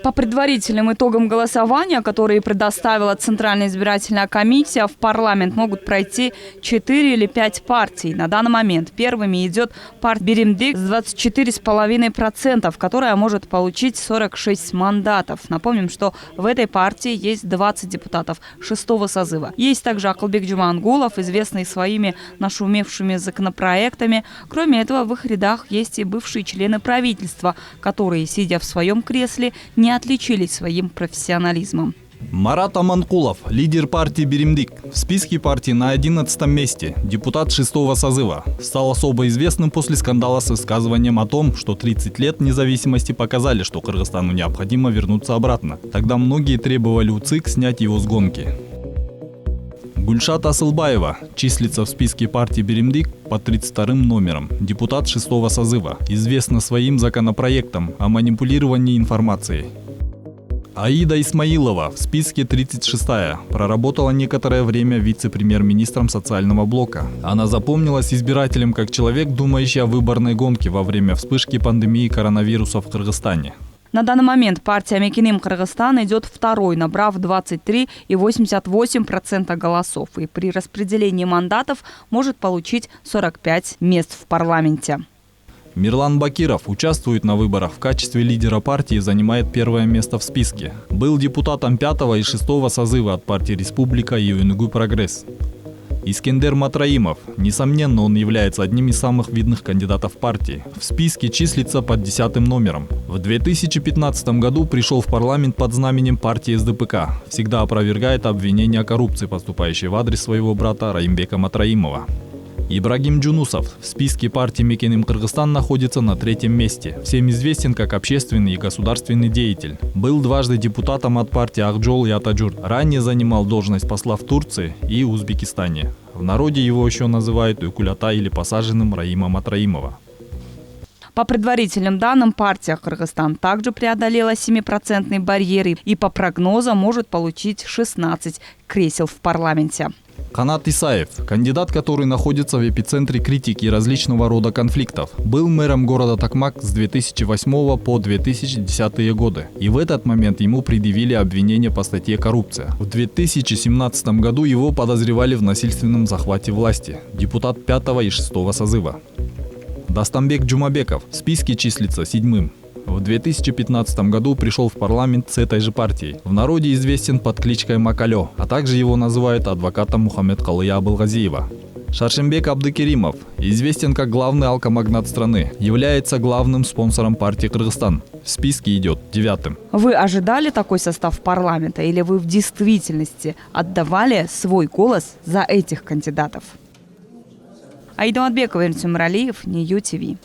По предварительным итогам голосования, которые предоставила Центральная избирательная комиссия, в парламент могут пройти 4 или 5 партий. На данный момент первыми идет партия Биримдик с 24,5%, которая может получить 46 мандатов. Напомним, что в этой партии есть 20 депутатов 6-го созыва. Есть также Акылбек Джумангулов, известный своими нашумевшими законопроектами. Кроме этого, в их рядах есть и бывшие члены правительства, которые, сидя в своем кресле, не отличились своим профессионализмом. Марат Аманкулов, лидер партии Биримдик, в списке партии на 11-м месте, депутат 6-го созыва, стал особо известным после скандала с высказыванием о том, что 30 лет независимости показали, что Кыргызстану необходимо вернуться обратно. Тогда многие требовали у ЦИК снять его с гонки. Гульшат Асылбаева числится в списке партии Биримдик под 32-м номером, депутат 6-го созыва, известна своим законопроектом о манипулировании информацией. Аида Исмаилова в списке 36-я, проработала некоторое время вице-премьер-министром социального блока. Она запомнилась избирателям как человек, думающий о выборной гонке во время вспышки пандемии коронавируса в Кыргызстане. На данный момент партия Мекеним Кыргызстан идет второй, набрав 23,88% голосов. И при распределении мандатов может получить 45 мест в парламенте. Мирлан Бакиров участвует на выборах в качестве лидера партии и занимает первое место в списке. Был депутатом 5-го и 6-го созыва от партии Республика и ЮНГУ Прогресс. Искендер Матраимов. Несомненно, он является одним из самых видных кандидатов партии. В списке числится под 10-м номером. В 2015 году пришел в парламент под знаменем партии СДПК. Всегда опровергает обвинения о коррупции, поступающие в адрес своего брата Раимбека Матраимова. Ибрагим Джунусов в списке партии Мекеним Кыргызстан находится на 3-м месте. Всем известен как общественный и государственный деятель. Был дважды депутатом от партии Акжол и Атаджур. Ранее занимал должность посла в Турции и Узбекистане. В народе его еще называют Укулята или посаженным Раима Матраимова. По предварительным данным, партия Кыргызстан также преодолела 7% барьер и по прогнозам может получить 16 кресел в парламенте. Канат Исаев, кандидат, который находится в эпицентре критики и различного рода конфликтов, был мэром города Токмак с 2008 по 2010 годы. И в этот момент ему предъявили обвинение по статье «Коррупция». В 2017 году его подозревали в насильственном захвате власти. Депутат 5-го и 6-го созыва. Дастамбек Джумабеков в списке числится 7-м. В 2015 году пришел в парламент с этой же партией. В народе известен под кличкой Макалё, а также его называют адвокатом Мухаммед Калыя Абылгазиева. Шаршембек Абдыкеримов известен как главный алкомагнат страны, является главным спонсором партии Кыргызстан. В списке идет 9-м. Вы ожидали такой состав парламента или вы в действительности отдавали свой голос за этих кандидатов? Аида Матбекова, Эрнтим Миралиев, Нью ТВ.